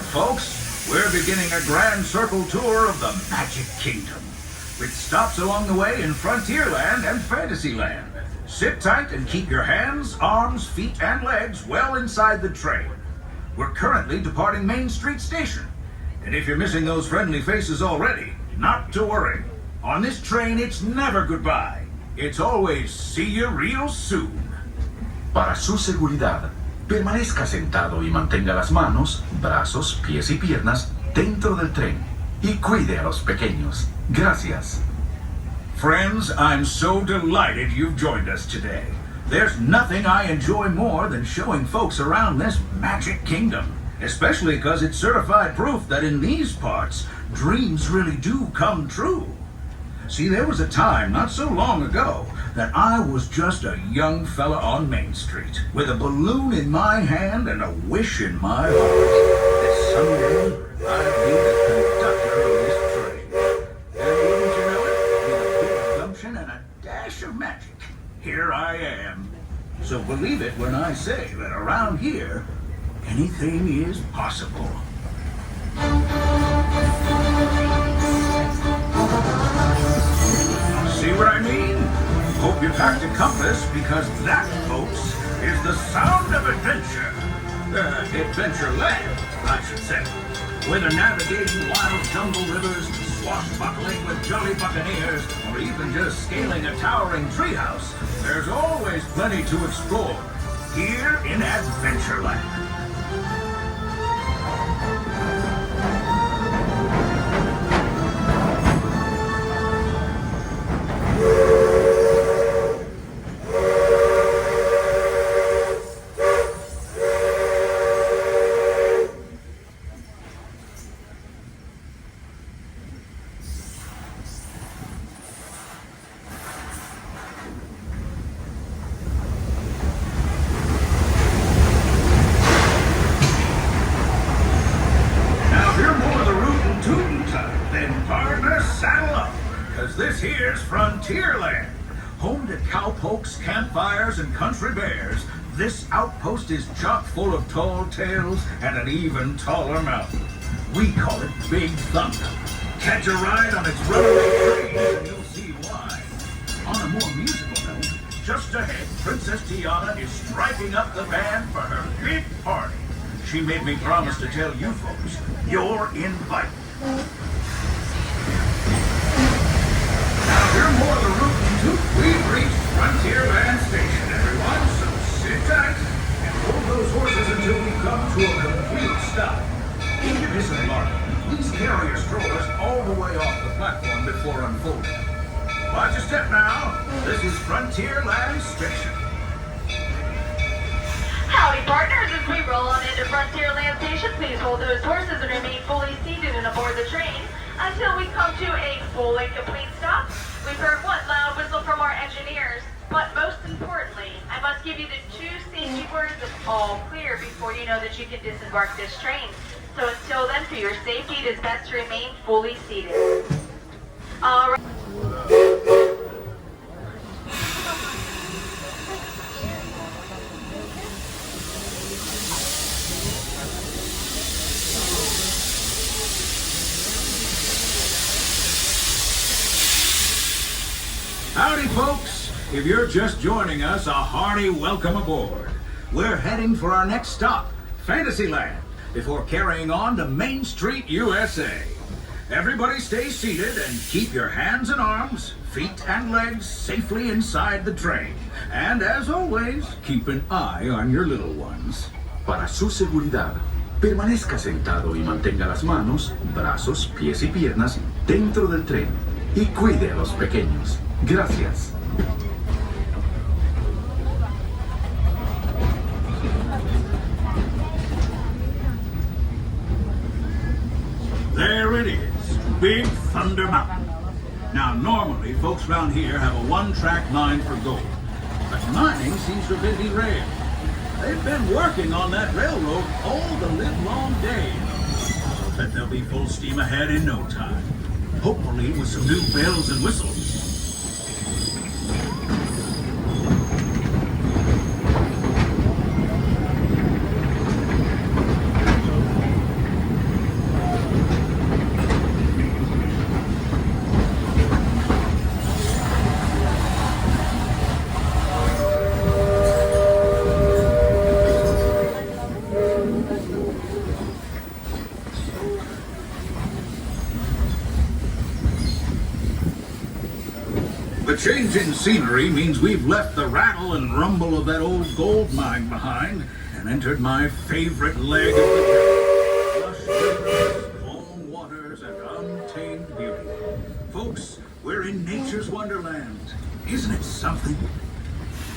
Folks, we're beginning a grand circle tour of the Magic Kingdom, with stops along the way in Frontierland and Fantasyland. Sit tight and keep your hands, arms, feet, and legs well inside the train. We're currently departing Main Street Station, and if you're missing those friendly faces already, not to worry. On this train, it's never goodbye. It's always see you real soon. Para su seguridad, permanezca sentado y mantenga las manos, brazos, pies y piernas dentro del tren. Y cuide a los pequeños. Gracias. Friends, I'm so delighted you've joined us today. There's nothing I enjoy more than showing folks around this Magic Kingdom, especially because it's certified proof that in these parts, dreams really do come true. See, there was a time not so long ago that I was just a young fella on Main Street with a balloon in my hand and a wish in my heart that someday I'd be the conductor of this train. And wouldn't you know it, with a big gumption and a dash of magic, here I am. So believe it when I say that around here, anything is possible. See what I mean? Hope you packed a compass, because that, folks, is the sound of adventure. Adventureland, I should say. Whether navigating wild jungle rivers, swashbuckling with jolly buccaneers, or even just scaling a towering treehouse, there's always plenty to explore here in Adventureland. This here's Frontierland. Home to cowpokes, campfires, and country bears, this outpost is chock full of tall tales and an even taller mountain. We call it Big Thunder. Catch a ride on its runaway train and you'll see why. On a more musical note, just ahead, Princess Tiana is striking up the band for her big party. She made me promise to tell you folks, you're invited. Now you're more the rootin' toot. We've reached Frontierland Station, everyone, so sit tight and hold those horses until we come to a complete stop. If you miss a mark, please carry your strollers all the way off the platform before unfolding. Watch your step now. This is Frontierland Station. Howdy, partners. As we roll on into Frontierland Station, please hold those horses and remain fully seated and aboard the train until we come to a full and complete stop. We've heard one loud whistle from our engineers, but most importantly, I must give you the two safety words of all clear before you know that you can disembark this train. So until then, for your safety, it is best to remain fully seated. All right. Howdy, folks. If you're just joining us, a hearty welcome aboard. We're heading for our next stop, Fantasyland, before carrying on to Main Street, USA. Everybody stay seated and keep your hands and arms, feet and legs safely inside the train. And as always, keep an eye on your little ones. Para su seguridad, permanezca sentado y mantenga las manos, brazos, pies y piernas dentro del tren. Y cuide a los pequeños. Gracias. There it is, Big Thunder Mountain. Now, normally, folks around here have a one-track mind for gold, but mining seems to have been derailed. They've been working on that railroad all the livelong day. I bet they'll be full steam ahead in no time, hopefully with some new bells and whistles. The change in scenery means we've left the rattle and rumble of that old gold mine behind and entered my favorite leg of the journey. Lush rivers, calm waters, and untamed beauty. Folks, we're in nature's wonderland. Isn't it something?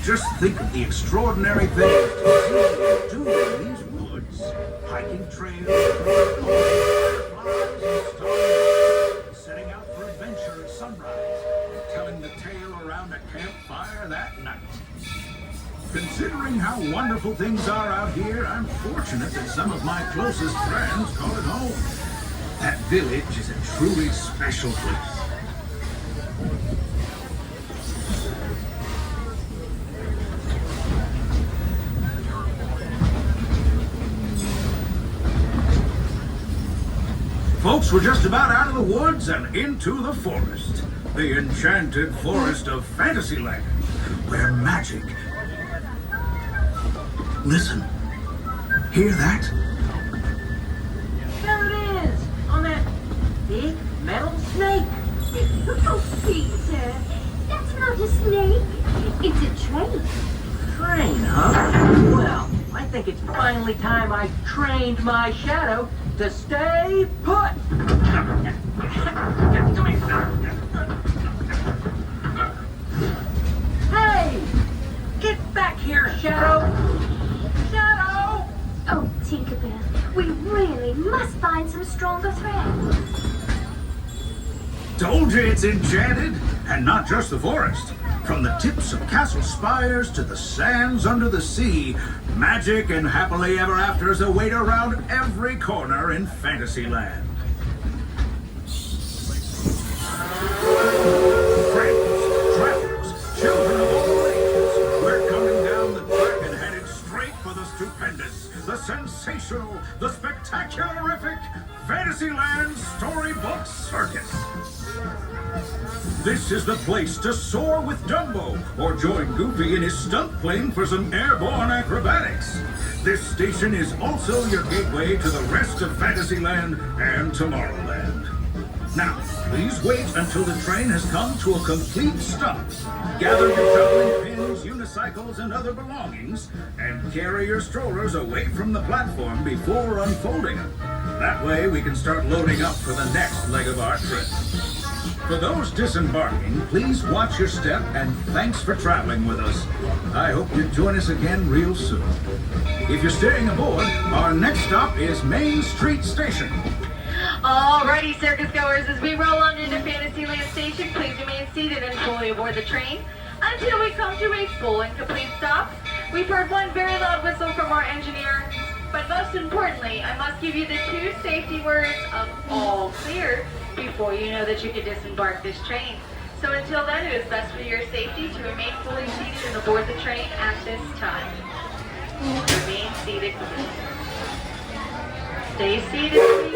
Just think of the extraordinary things to see and do in these woods. Hiking trails, fireflies, and stars, setting out for adventure at sunrise, and telling the tale around a campfire that night. Considering how wonderful things are out here, I'm fortunate that some of my closest friends call it home. That village is a truly special place. Folks, we're just about out of the woods and into the forest. The enchanted forest of Fantasyland, where magic... Listen. Hear that? There it is! On that big metal snake! Oh, Peter, that's not a snake. It's a train. Train, huh? Well, I think it's finally time I trained my shadow to stay put! Hey! Get back here, Shadow! Shadow! Oh, Tinkerbell, we really must find some stronger thread. Told you it's enchanted, and not just the forest. From the tips of castle spires to the sands under the sea, magic and happily ever afters await around every corner in Fantasyland. Friends, travelers, children of all ages, we're coming down the track and headed straight for the stupendous, the sensational, the spectacularific Fantasyland Storybook Circus. This is the place to soar with Dumbo, or join Goofy in his stunt plane for some airborne acrobatics. This station is also your gateway to the rest of Fantasyland and Tomorrowland. Now, please wait until the train has come to a complete stop. Gather your juggling pins, unicycles, and other belongings, and carry your strollers away from the platform before unfolding them. That way we can start loading up for the next leg of our trip. For those disembarking, please watch your step and thanks for traveling with us. I hope you join us again real soon. If you're staying aboard, our next stop is Main Street Station. Alrighty, circus goers, as we roll on into Fantasyland Station, please remain seated and fully aboard the train until we come to a full and complete stop. We've heard one very loud whistle from our engineer, but most importantly, I must give you the two safety words of all clear before you know that you can disembark this train. So until then, it is best for your safety to remain fully seated and aboard the train at this time. Remain seated, please. Stay seated, please.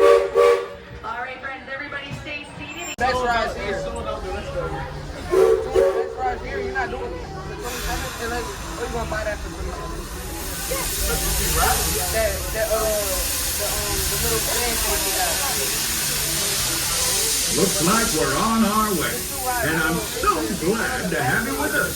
All right, friends, everybody stay seated. Next ride's here. Next ride's here. You're not doing it. The 27th, unless you want to buy that for $20. The little thing you got. Looks like we're on our way, and I'm so glad to have you with us.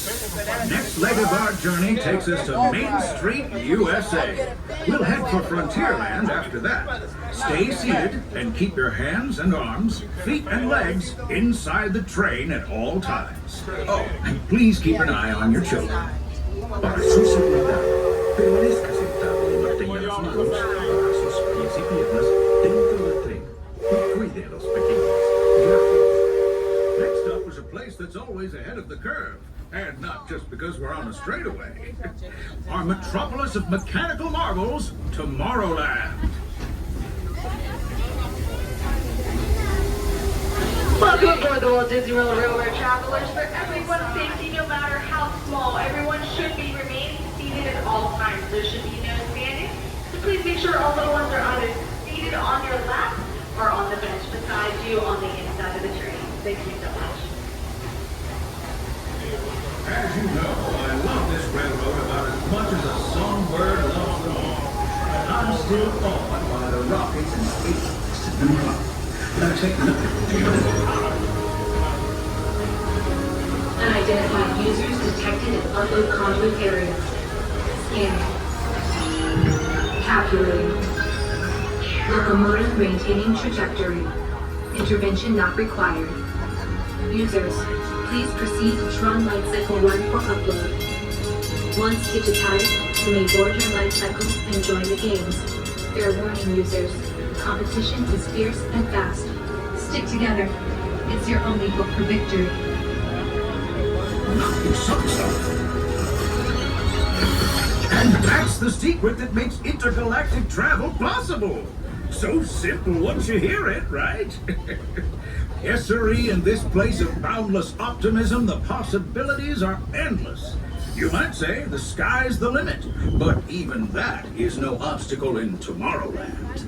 Next leg of our journey takes us to Main Street, USA. We'll head for Frontierland after that. Stay seated and keep your hands and arms, feet and legs inside the train at all times. Oh, and please keep an eye on your children. Para su seguridad, permanezca sentado y mantenga las manos, brazos, pies y piernas dentro del tren y cuide a los pequeños. Gracias. Next up is a place that's always ahead of the curve, and not just because we're on a straightaway. Our metropolis of mechanical marvels, Tomorrowland. Welcome aboard the Walt Disney World Railroad, travelers. For everyone's safety, no matter how small, everyone should be remaining seated at all times. There should be no standing. So please make sure all little ones are either seated on your lap or on the bench beside you on the inside of the train. Thank you so much. As you know, I love this railroad about as much as a songbird loves them all. But I'm still awed by the rockets and space sitting above. Now take a look at the Identify users detected in upload conduit areas. Scan. Calculating. Locomotive maintaining trajectory. Intervention not required. Users, please proceed to Tron Light Cycle 1 for upload. Once digitized, you may board your light cycle and join the games. Fair warning, users. Competition is fierce and fast. Stick together. It's your only hope for victory. And that's the secret that makes intergalactic travel possible. So simple once you hear it, right? Yes, sirree, in this place of boundless optimism, the possibilities are endless. You might say the sky's the limit, but even that is no obstacle in Tomorrowland.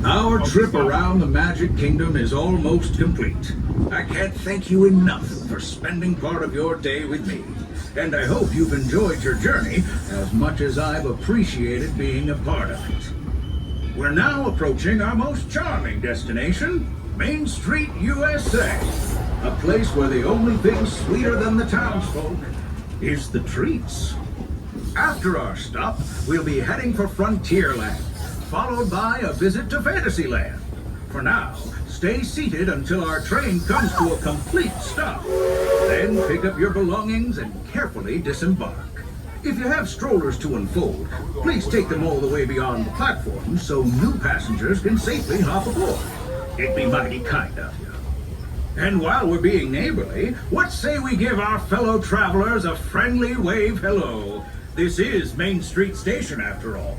Our trip around the Magic Kingdom is almost complete. I can't thank you enough for spending part of your day with me. And I hope you've enjoyed your journey as much as I've appreciated being a part of it. We're now approaching our most charming destination, Main Street, USA. A place where the only thing sweeter than the townsfolk is the treats. After our stop, we'll be heading for Frontierland, followed by a visit to Fantasyland. For now, stay seated until our train comes to a complete stop. Then pick up your belongings and carefully disembark. If you have strollers to unfold, please take them all the way beyond the platform so new passengers can safely hop aboard. It'd be mighty kind of you. And while we're being neighborly, what say we give our fellow travelers a friendly wave hello? This is Main Street Station after all.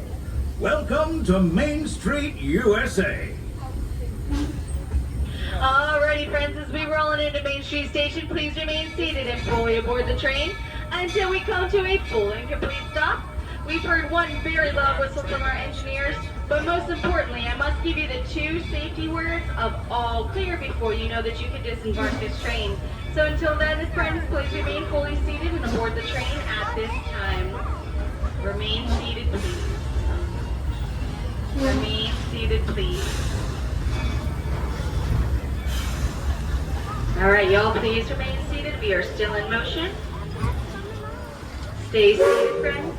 Welcome to Main Street, USA. Alrighty, friends, as we roll into Main Street Station, please remain seated and fully aboard the train until we come to a full and complete stop. We've heard one very loud whistle from our engineers, but most importantly, I must give you the two safety words of all clear before you know that you can disembark this train. So until then, friends, please remain fully seated and aboard the train at this time. Remain seated, please. Remain seated, please. Alright, y'all, please remain seated. We are still in motion. Stay seated, friends.